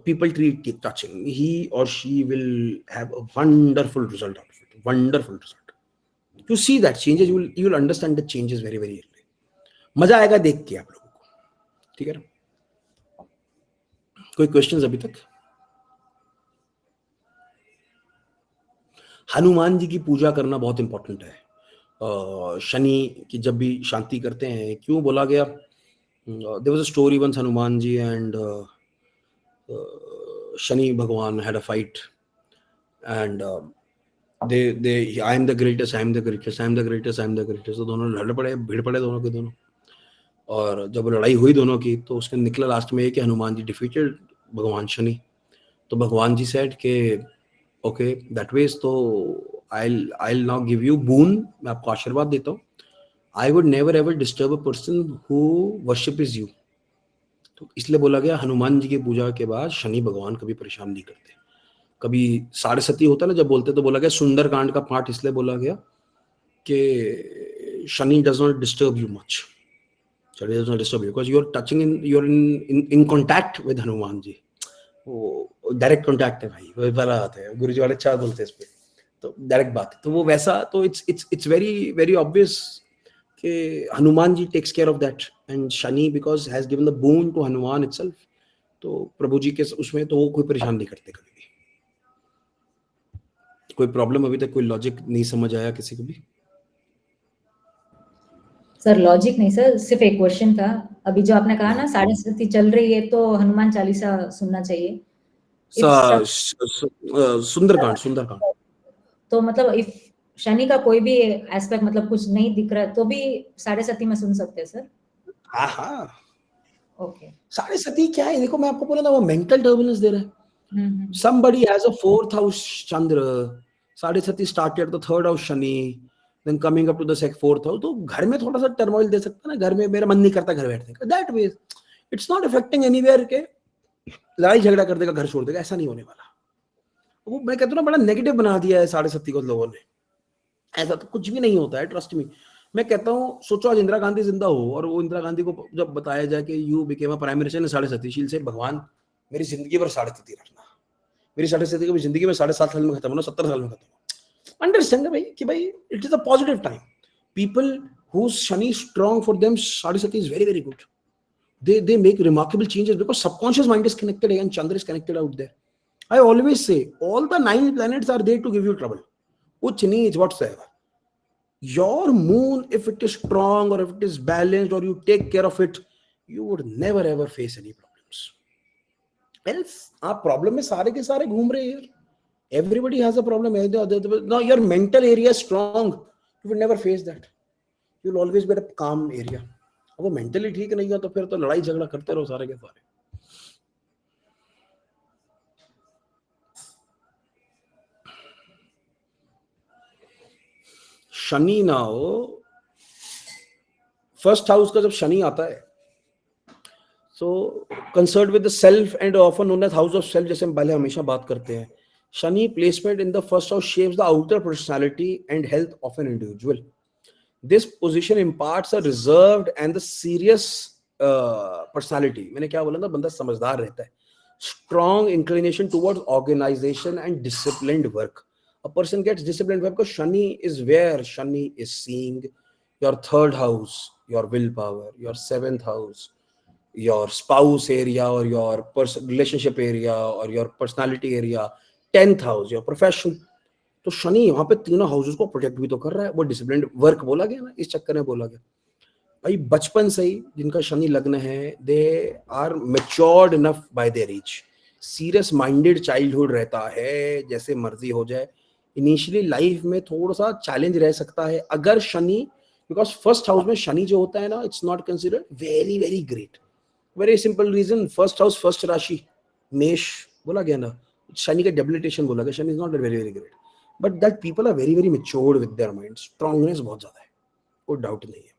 people tree touching. He or she will have a wonderful result out of it. Wonderful result. You see that changes, you will understand the changes very, very early. मजा आएगा देख के आप लोगों को. ठीक है ना. कोई क्वेश्चंस अभी तक? हनुमान जी की पूजा करना बहुत इंपॉर्टेंट है. शनि की जब भी शांति करते हैं, क्यों बोला गया? There was a story once Hanuman ji and Shani Bhagwan had a fight, and they I am the greatest, I am the greatest, I am the greatest, I am the greatest. तो दोनों लड़ पड़े, भिड़ पड़े दोनों के दोनों. और जब लड़ाई हुई दोनों की, तो उसके निकला लास्ट में कि हनुमान जी डिफीटेड भगवान शनि. तो भगवान जी सेड के ओके दैट वेज, तो I'll now give you boon. मैं आपको आशीर्वाद देता हूँ. I would never ever disturb a person who worships you. तो इसलिए बोला गया हनुमान जी की पूजा के बाद शनि भगवान कभी परेशान नहीं करते. कभी साढ़े सती होता ना जब बोलते, तो बोला गया सुंदर कांड का पाठ इसलिए बोला गया कि Shani does not disturb you much. Shani does not disturb you because you are touching in contact with Hanuman ji. वो डायरेक्ट कॉन्टैक्ट है भाई, वो बड़ा आता है. गुरु जी वाले अच्छा बोलते हैं इस पे, तो डायरेक्ट बात है. तो वो वैसा, तो इट्स वेरी वेरी ऑब्वियस कि Hanuman ji takes care of that. And Shani because has given the boon to Hanuman itself. तो प्रभु जी के उसमें तो वो कोई परेशान नहीं करते कभी भी. कोई प्रॉब्लम अभी तक, कोई लॉजिक नहीं समझ आया किसी को भी? सर लॉजिक नहीं सर, सिर्फ एक क्वेश्चन था. अभी जो आपने कहा ना साढ़े सती चल रही है तो हनुमान चालीसा सुनना चाहिए. सुंदरकांड. तो मतलब इफ शनि का कोई भी एस्पेक्ट मतलब कुछ नहीं दिख रहा है तो भी साढ़े सती में सुन सकते हैं सर? हाँ. ओके. साढ़े सती क्या है, देखो मैं आपको बोला था वो मेंटल टर्बुलेंस दे रहा है. somebody has a 4th house Chandra. साढ़े सती started the 3rd house Shani, then coming up to the 4th house. तो घर में थोड़ा सा टर्मोइल दे सकता है ना. घर में मेरा मन नहीं करता घर बैठने का. that way it's not affecting anywhere के लड़ाई झगड़ा कर देगा, घर छोड़ देगा, ऐसा नहीं होने वाला. वो मैं कहता हूँ ना, बड़ा नेगेटिव बना दिया है 7.5 को लोगों ने। ऐसा तो कुछ भी नहीं होता है, ट्रस्ट मी। मैं कहता हूँ, सोचो आज इंदिरा गांधी जिंदा हो और वो इंदिरा गांधी को जब बताया जाए कि you became a prime minister ने 7.5 शील से, भगवान मेरी जिंदगी भर 7.5 रखना, मेरी 7.5 की जिंदगी में 7.5 साल में खत्म होना, 70 साल में खत्म होना। अंडरस्टैंड भाई कि भाई it is a positive time. People whose Shani is strong, for them 7.5 is very very good. They make remarkable changes because subconscious mind is connected and Chandra is connected out there. I always say all the 9 planets are there to give you trouble, which needs whatsoever. Your moon, if it is strong or if it is balanced or you take care of it, you would never ever face any problems. Else आप problem में सारे के सारे घूम रहे हैं। Everybody has a problem. Now your mental area is strong, you would never face that. You'll always be at a calm area. अब वो मेंटली ठीक नहीं है तो फिर तो लड़ाई झगड़ा करते रहो सारे के सारे। शनि ना हो, फर्स्ट हाउस का जब शनि आता है, so concern with the self and often known as house of self, जैसे हम पहले हमेशा बात करते हैं। Shani placement in the first house shapes the outer personality and health of an individual. This position imparts a reserved and the serious personality. मैंने क्या बोला ना, बंदा समझदार रहता है. Strong inclination towards organization and disciplined work. A person gets disciplined work because Shani is where Shani is seeing your 3rd house, your willpower, your 7th house, your spouse area or your relationship area or your personality area, 10th house, your profession. तो शनि वहां पे तीनों houses को protect भी तो कर रहा है. वो डिसिप्लिन्ड वर्क बोला गया ना, इस चक्कर में बोला गया भाई. बचपन से ही जिनका शनि लग्न है, they are matured enough by their age. Serious minded childhood रहता है, जैसे मर्जी हो जाए. इनिशियली लाइफ में थोड़ा सा चैलेंज रह सकता है अगर शनि, बिकॉज फर्स्ट हाउस में शनि जो होता है ना, it's not considered very very great. Very simple reason, first house first राशि मेष बोला गया ना, शनि का डेबिलिटेशन बोला गया. Shani is not very very great, but that people are very very matured with their mind. Strongness बहुत ज्यादा है, कोई डाउट नहीं है.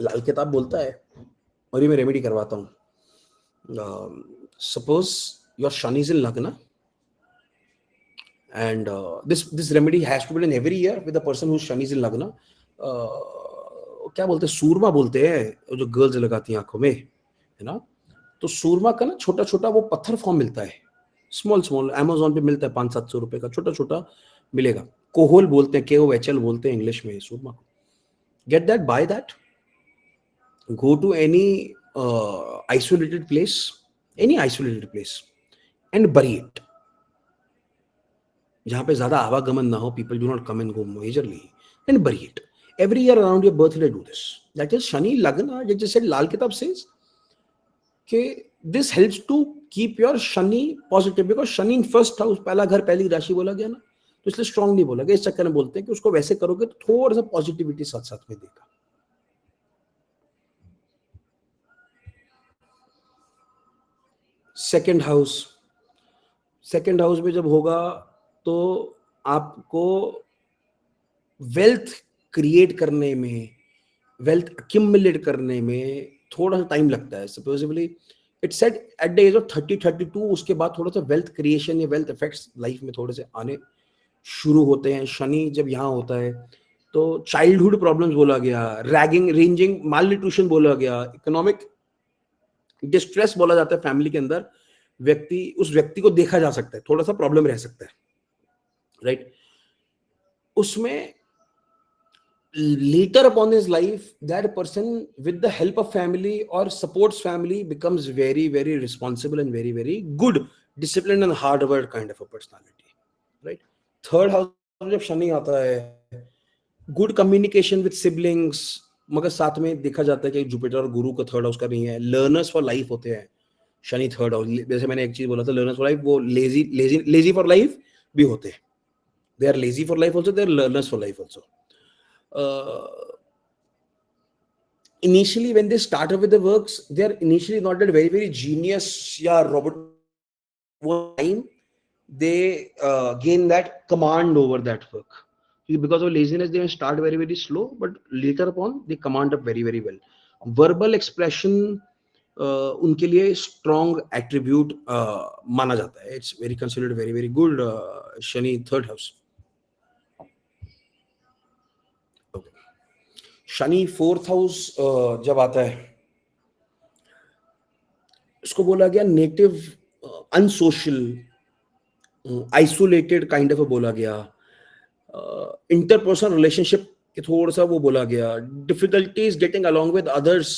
लाल किताब बोलता है, और ये मैं रेमेडी करवाता हूँ. Suppose your Shani is in लग्न and this remedy has to be done every year with the person whose shani is in lagna. क्या बोलते हैं, सूरमा बोलते हैं जो गर्ल्स लगाती हैं आंखों में, है ना. तो सूरमा का ना छोटा छोटा वो पत्थर फॉर्म मिलता है, स्मॉल स्मॉल, अमेज़न पे मिलता है 500-700 रुपए का, छोटा छोटा मिलेगा. कोहोल बोलते हैं, KOHL बोलते हैं इंग्लिश में सूरमा को. Get that, by that, go to any isolated place, any isolated place and bury it. जहाँ पे ज्यादा आवागमन ना हो, people do not come and go majorly, and bury it. Every year around your birthday do this. That is Shani Lagna, just said Lal Kitab says कि this helps to keep your Shani positive, because Shani in first house, पहला घर पहली राशि बोला गया ना, तो इसलिए स्ट्रांग नहीं बोला गया. इस चक्कर में बोलते हैं कि उसको वैसे करोगे तो थोड़ा सा पॉजिटिविटी साथ साथ में देगा. सेकेंड हाउस में जब होगा तो आपको वेल्थ क्रिएट करने में, वेल्थ अक्यूमुलेट करने में थोड़ा सा टाइम लगता है. Supposedly it's said at the age of 30-32, उसके बाद थोड़ा सा वेल्थ क्रिएशन या वेल्थ इफेक्ट्स लाइफ में थोड़े से आने शुरू होते हैं. शनि जब यहाँ होता है तो चाइल्डहुड प्रॉब्लम्स बोला गया, रैगिंग, रेंजिंग, माल न्यूट्रिशन बोला गया, इकोनॉमिक डिस्ट्रेस बोला जाता है. फैमिली के अंदर उस व्यक्ति को देखा जा सकता है, थोड़ा सा प्रॉब्लम रह सकता है, राइट. उसमें later upon his life, that person with the help of family or supports family becomes very very responsible and very very good, disciplined and hard work kind of a personality, right. Third house में जब शनि आता है, good communication with siblings, मगर साथ में देखा जाता है कि जुपिटर और गुरु का थर्ड हाउस का नहीं है. लर्नर्स फॉर लाइफ होते हैं शनि थर्ड हाउस. जैसे मैंने एक चीज बोला था, लर्नर्स फॉर लाइफ, वो लेजी फॉर लाइफ भी होते हैं. They are lazy for life also, they are learners for life also. Initially when they started with the works, they are initially not that very very genius या robot. One time they gain that command over that work. Because of laziness they start very very slow, but later upon they command up very very well. Verbal expression उनके लिए strong attribute माना जाता है. It's very considered very very good. Shani third house. Shani fourth house जब आता है, इसको बोला गया native, unsocial, isolated kind of बोला गया. इंटरपर्सनल रिलेशनशिप के थोड़ा सा वो बोला गया. Difficulties getting along with others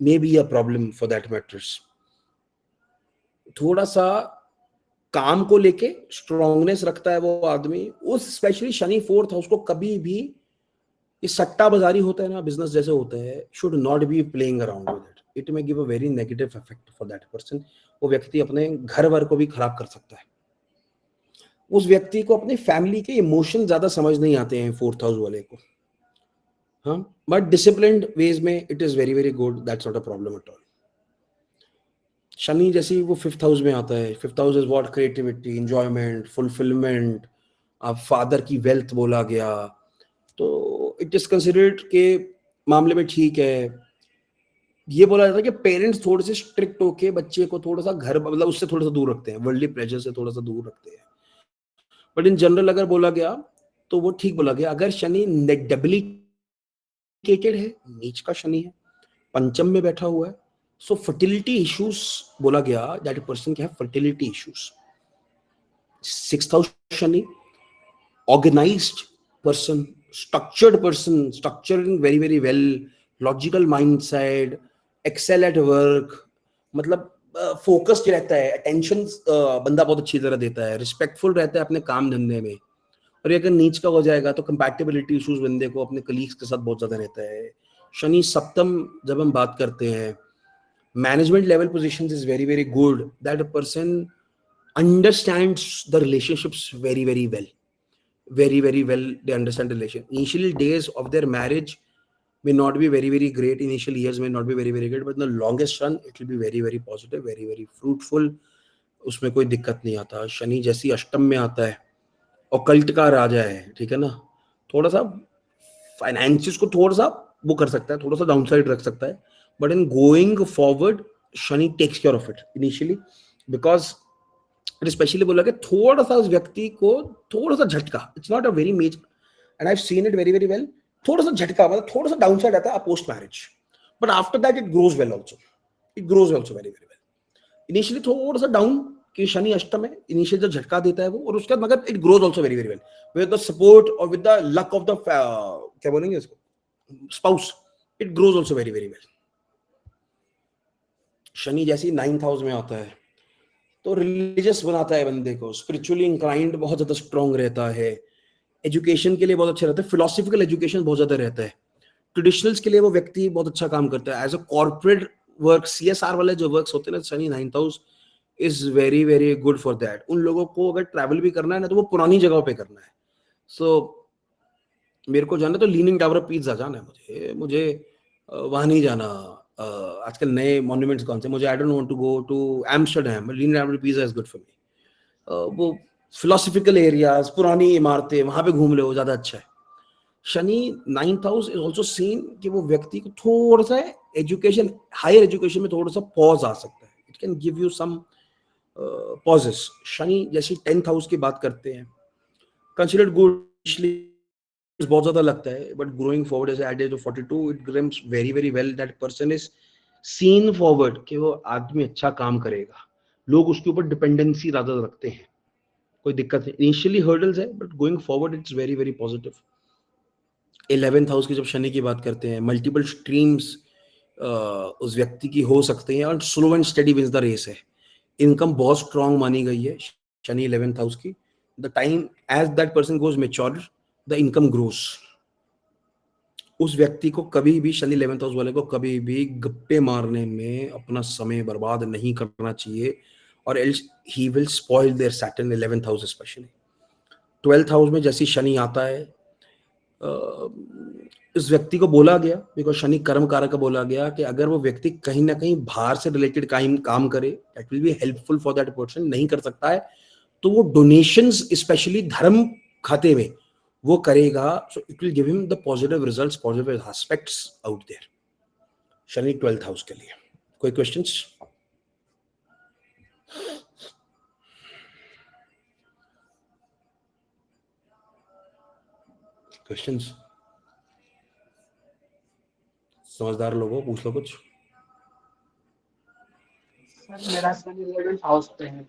may be a problem for that matters. थोड़ा सा काम को लेके स्ट्रांगनेस रखता है वो आदमी. उस स्पेशली शनि फोर्थ हाउस को कभी भी ये सट्टा बाजारी होता है ना, बिजनेस जैसे होता है, should not be playing around with it. It may give a very negative effect for that person. वो व्यक्ति अपने घर वर को भी खराब कर सकता है. उस व्यक्ति को अपने फैमिली के इमोशन ज्यादा समझ नहीं आते हैं फोर्थ हाउस वाले को. हाँ, बट डिसिप्लिन्ड वेज में it is very very good. That's not a problem at all. Shani जैसे वो फिफ्थ हाउस में आता है. Fifth house is what, creativity, enjoyment, fulfilment. अब फादर की वेल्थ बोला गया, तो इट इज कंसिडर्ड के मामले में ठीक है. ये बोला जाता है कि पेरेंट्स थोड़े से स्ट्रिक्ट होके बच्चे को थोड़ा सा घर, मतलब उससे थोड़ा सा दूर रखते हैं, वर्ल्डली प्लेजर से थोड़ा सा दूर रखते हैं. बट इन जनरल अगर बोला गया तो वो ठीक बोला गया. अगर शनि डेबिलिटेटेड है, नीच का शनि है, पंचम में बैठा हुआ है, सो फर्टिलिटी इश्यूज बोला गया. दैट पर्सन के have fertility issues. Sixth house Shani, organized person, structured person, structuring very very well, logical mindset, excel at work. मतलब फोकस्ड रहता है, अटेंशन बंदा बहुत अच्छी तरह देता है, रिस्पेक्टफुल रहता है अपने काम धंधे में. और अगर नीच का हो जाएगा तो कंपैटिबिलिटी इश्यूज बंदे को अपने कलीग्स के साथ बहुत ज्यादा रहता है. शनि सप्तम जब हम बात करते हैं, management level positions is very very good. That person understands the relationships very very well. Very very well they understand relation. Initial days of their marriage may not be very very great, initial years may not be very very good, but in the longest run it will be very very positive, very very fruitful. उसमें कोई दिक्कत नहीं आता. शनि जैसी अष्टम में आता है, ऑकल्ट का राजा है, ठीक है ना, थोड़ा सा फाइनेंसिस को थोड़ा सा वो कर सकता है, थोड़ा सा डाउनसाइड रख सकता है. But in going forward Shani takes care of it initially, because specially बोला कि थोड़ा सा उस व्यक्ति को थोड़ा सा झटका, it's not a very major, and I have seen it very very well. थोड़ा सा झटका मतलब थोड़ा सा डाउनसाइड आता है post marriage, but after that it grows well also. It grows also very very well. Initially थोड़ा सा डाउन कि शनि अष्टम है, इनिशियल जो झटका देता है वो, और उसके बाद मगर it grows also very very well with the support और with the luck of the क्या बोलेंगे इसको, spouse. It grows also very very well. Shani जैसी नाइन्थ हाउस में आता है तो रिलीजियस बनाता है बंदे को, स्पिरिचुअली इंक्लाइंड बहुत ज्यादा स्ट्रॉन्ग रहता है, एजुकेशन के लिए बहुत अच्छा रहता है, फिलोसफिकल एजुकेशन बहुत ज्यादा रहता है, ट्रेडिशनल्स के लिए वो व्यक्ति बहुत अच्छा काम करता है. As a corporate work, CSR वाले जो वर्क्स होते हैं ना, Shani ninth house is very very good for that. उन लोगों को अगर ट्रैवल भी करना है ना तो वो पुरानी जगहों पे करना है. सो मेरे को जाना तो लीनिंग टावर ऑफ पीसा जाना है, मुझे वहां नहीं जाना. आजकल नए मॉन्यूमेंट्स कौन से, मुझे I don't want to go to Amsterdam, leaning tower of Pisa is good for me. वो फिलोसफिकल एरियाज, पुरानी इमारतें, वहां पे घूम ले, वो ज्यादा अच्छा है. Shani ninth house is also seen कि वो व्यक्ति को थोड़ा सा एजुकेशन, हायर एजुकेशन में थोड़ा सा पॉज आ सकता है. It can give you some pauses. Shani जैसी 10th हाउस की बात करते हैं, कंसिडर्ड गुड, बहुत ज्यादा लगता है, but growing forward as at age of 42 it grooms very very well. That person is seen forward कि वो आदमी अच्छा काम करेगा, लोग उसके ऊपर डिपेंडेंसी ज्यादा रखते हैं, कोई दिक्कत नहीं. इनिशियली हर्डल्स है but going forward it's very very positive. 11th house की जब शनि की बात करते हैं, मल्टीपल स्ट्रीम्स उस व्यक्ति की हो सकते हैं, और slow and study wins the race है. इनकम बहुत स्ट्रांग मानी गई है शनि 11th हाउस की. The time as that person goes mature the income grows. उस व्यक्ति को कभी भी, शनि 11th हाउस वाले को कभी भी गप्पे मारने में अपना समय बर्बाद नहीं करना चाहिए, और else he will spoil their Saturn 11th house specially. 12th house में जैसी शनि आता है, इस व्यक्ति को बोला गया, बिकॉज शनि कर्म कारक का बोला गया कि अगर वो व्यक्ति कहीं ना कहीं बाहर से रिलेटेड काम करे, that will be helpful for that person. नहीं कर सकता है तो वो डोनेशंस स्पेशली धर्म खाते में वो करेगा. So it will give him the positive results, positive aspects out there. Shani 12th house के लिए. कोई क्वेश्चंस? क्वेश्चंस? समझदार लोगों पूछ लो कुछ। सर मेरा सन 11th हाउस पे है।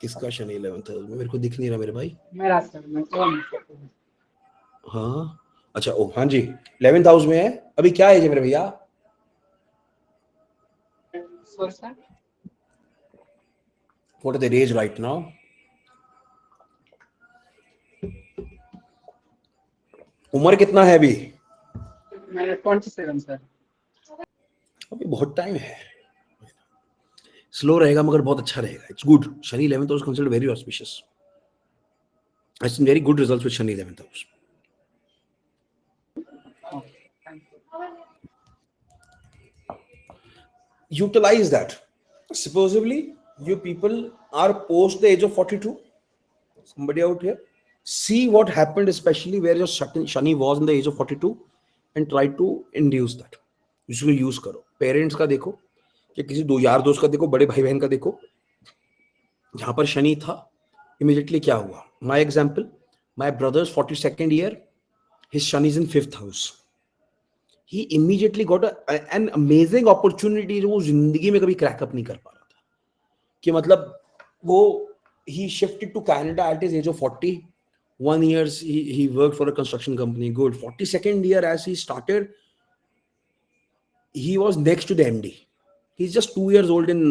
किसका शनि 11th हाउस में? मेरे को दिख नहीं रहा मेरे भाई। मेरा सर मैं कौन हूँ? हाँ अच्छा, ओ हाँ जी, 11th हाउस में है। अभी क्या एज है मेरे भैया? Sir What are the age right now? उम्र कितना है अभी? मेरा 27 सर। अभी बहुत टाइम है। स्लो रहेगा मगर बहुत अच्छा रहेगा। It's good. Shani 11th house considered very auspicious. I seen very good results with Shani 11th house. Utilize that. Supposedly, you people are post the age of 42. Somebody out here, see what happened, especially where your Shani was in the age of 42, and try to induce that. इसको use करो। Parents का देखो, कि किसी दो यार दोस्त का देखो, बड़े भाई बहन का देखो, जहां पर शनि था इमीडिएटली क्या हुआ। My example, my brothers 42nd year, his Shani is in 5th house. He immediately got an amazing opportunity जो वो जिंदगी में कभी क्रैकअप नहीं कर पा रहा था। कि मतलब वो he shifted to Canada at his age of 40. 1 year he worked for a construction company. Good. 42nd year as he started, he was next to the MD. He's just 2 years old in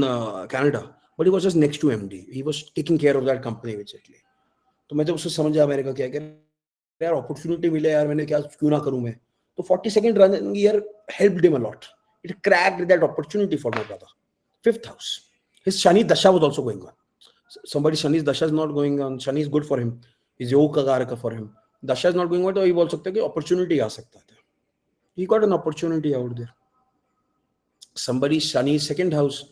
Canada, but he was just next to MD. He was taking care of that company basically. तो मैं जब उससे समझ आया, मैंने कहा क्या यार अपॉर्चुनिटी मिले यार, मैंने क्या क्यों ना करूं मैं। तो 42nd running year helped him a lot. It cracked that opportunity for my brother. 5th house. His Shani Dasha was also going on. Somebody Shani's Dasha is not going on. Shani is good for him. Is योग का कारक for him. Dasha is not going on, तो ये बोल सकते हैं कि opportunity आ सकता था. He got an opportunity out there. Somebody Shani's 2nd house,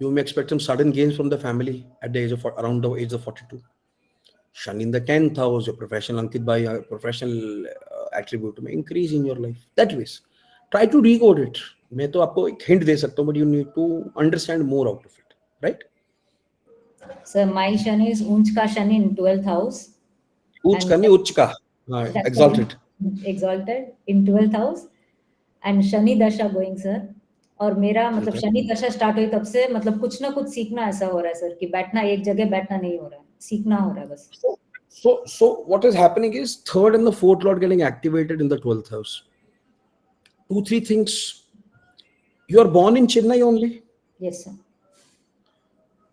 you may expect some sudden gains from the family at the age of around the age of 42. Shani in the 10th house, your professional Ankit bhai, professional attribute may increase in your life. That ways, try to decode it. मैं तो आपको एक hint दे सकता हूँ, but you need to understand more out of it, right? So my Shani is Unch ka Shani in 12th house. उच्च का नहीं, उच्च का, exalted. Exalted in 12th house and Shani Dasha going sir. और मेरा मतलब शनि दशा स्टार्ट हुई तब से मतलब कुछ ना कुछ सीखना ऐसा हो रहा है सर कि बैठना एक जगह बैठना नहीं हो रहा है, सीखना हो रहा है बस। So what is happening is 3rd and the 4th lord getting activated in the 12th house. 2-3 things. You are born in Chennai only? Yes sir.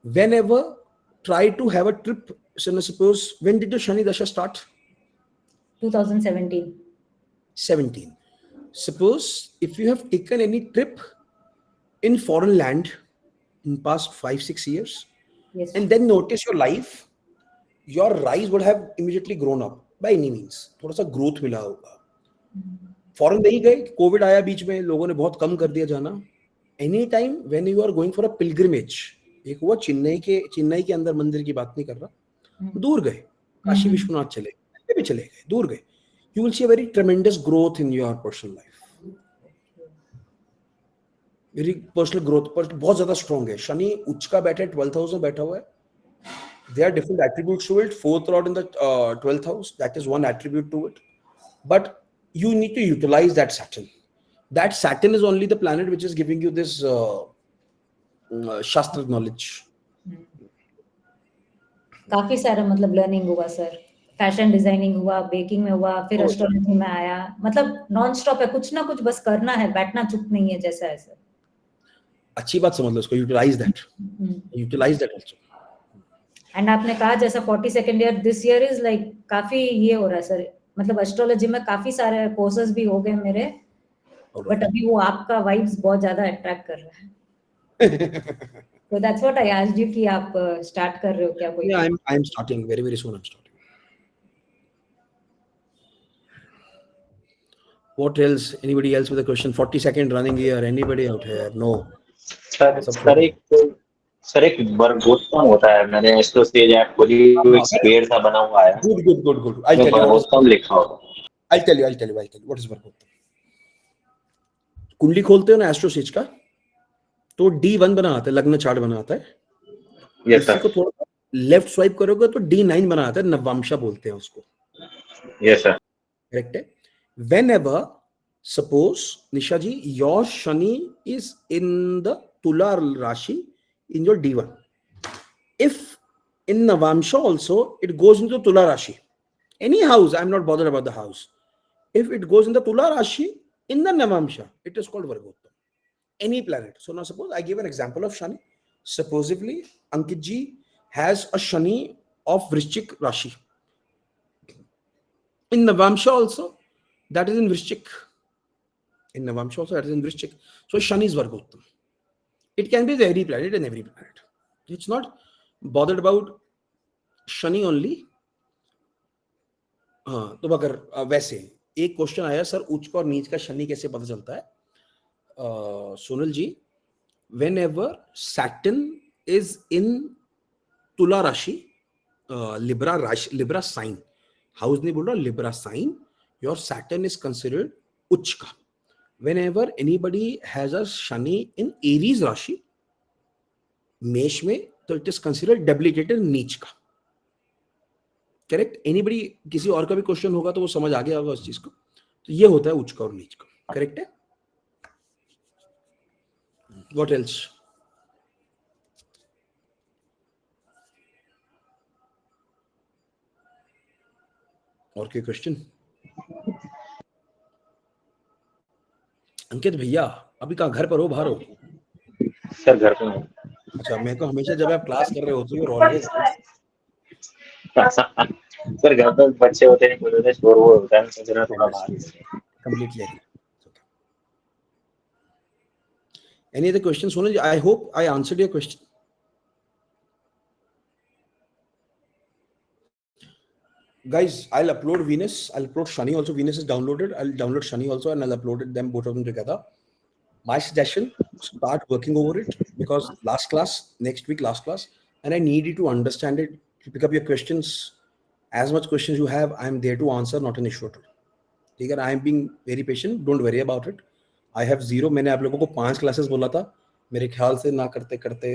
Whenever try to have a trip, so suppose when did your Shani Dasha start? 2017. 17. Suppose if you have taken any trip in foreign land in past 5-6 years, yes, and then notice your life, your rise would have immediately grown up by any means. थोड़ा सा growth मिला होगा। Foreign नहीं गए, Covid आया बीच में, लोगों ने बहुत कम कर दिया जाना। Any time when you are going for a pilgrimage, एक हुआ चेन्नई के अंदर मंदिर की बात नहीं कर रहा, दूर गए, काशी विश्वनाथ चले भी चले गए, दूर गए, you will see a very tremendous growth in your personal life. मेरी पर्सनल ग्रोथ पर बहुत ज्यादा स्ट्रॉन्ग है। शनि उच्च का बैठा है, 12th हाउस में बैठा हुआ है। There are different attributes to it. 4th lord in the 12th house, that is one attribute to it. But you need to utilize that Saturn. That Saturn is only the planet which is giving you this Shastra knowledge. काफी सारा मतलब learning हुआ sir, fashion designing हुआ, baking में हुआ, फिर astrology में आया, मतलब नॉन स्टॉप है, कुछ ना कुछ बस करना है, बैठना चुप नहीं है जैसा है सर। अच्छी बात समझ लो इसको, यूटिलाइज दैट आल्सो। एंड आपने कहा जैसा 42nd year this year is like काफी ये हो रहा है सर, मतलब एस्ट्रोलॉजी में काफी सारे कोर्सेज भी हो गए मेरे, बट अभी वो आपका वाइब्स बहुत ज्यादा अट्रैक्ट कर रहा है। So that's what I asked you कि आप स्टार्ट कर रहे हो क्या कोई? Yeah, I'm starting very soon. I'm starting. What else? Anybody else with a question? 42nd running year. Anybody out here? No. Sir एक बरगोत्तम होता है, मैंने एस्ट्रो स्टेज ऐप खोली, एक स्क्वायर सा बना हुआ है। Good. I'll tell you. बरगोत्तम लिखा होगा। I'll tell you. What is बरगोत्तम? कुंडली खोलते हो ना एस्ट्रो स्टेज का? तो D1 बना आता है, लग्न चार्ट बनाता है। यस इसी सर, को थोड़ा लेफ्ट स्वाइप करोगे तो D9 बनाता है, नवांशा बोलते हैं उसको। यस सर, करेक्ट है। Whenever, suppose Nisha ji, your Shani is in the Tula Rashi in your D1. If in Navamsha also it goes into Tula Rashi, any house, I'm not bothered about the house. If it goes in the Tula Rashi in the Navamsha, it is called Vargottam. Any planet. So now suppose I give an example of Shani. Supposedly Ankit ji has a Shani of Vrishchik Rashi. In Navamsha also, that is in Vrishchik. In Navamsha also, that is in Vrishchik. So Shani is Vargottam. It can be the every planet and every planet. It's not bothered about Shani only. हाँ, तो अगर वैसे एक question आया, sir उच्च और नीच का शनि कैसे पता चलता है? सोनल जी, whenever Saturn is in Tula Rashi, Libra sign, house नहीं बोल रहा, Libra sign, your Saturn is considered उच्च का. Whenever anybody has a Shani in Aries Rashi, मेष में, तो it is considered debilitated नीच का. करेक्ट. एनीबडी, किसी और का भी क्वेश्चन होगा तो वो समझ आ गया होगा उस चीज को. तो ये होता है उच्च का और नीच का. करेक्ट है. What else? और कोई क्वेश्चन? अंकित भैया अभी कहाँ, घर पर हो, बाहर हो? सर घर पे हूँ। अच्छा, मैं तो हमेशा जब आप क्लास कर रहे होते हो ऑलवेज. सर घर पे बच्चे होते हैं, कोई होते हैं, शोर वो होता है, मैं सोच रहा थोड़ा बाहर। Completely agree. Any other questions, Sonal? I hope I answered your question. Guys, I'll upload Venus. I'll upload Shani also. Venus is downloaded. I'll download Shani also, and I'll upload them, both of them together. My suggestion: start working over it, because next week, last class, and I need you to understand it. To pick up your questions, as much questions you have, I'm there to answer. Not an issue at all. ठीक है. I am being very patient. Don't worry about it. I have 0. मैंने आप लोगों को 5 classes बोला था. मेरे ख्याल से ना करते करते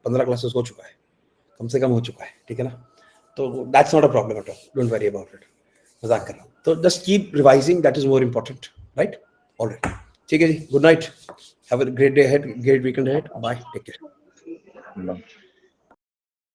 15 क्लासेस हो चुका है, कम से कम हो चुका है. ठीक है ना. तो that's not a problem at all. Don't worry about it. मजाक कर रहा हूँ. तो just keep revising. That is more important, right? All right. ठीक है जी. Good night. Have a great day ahead. Great weekend ahead. Bye. Take care.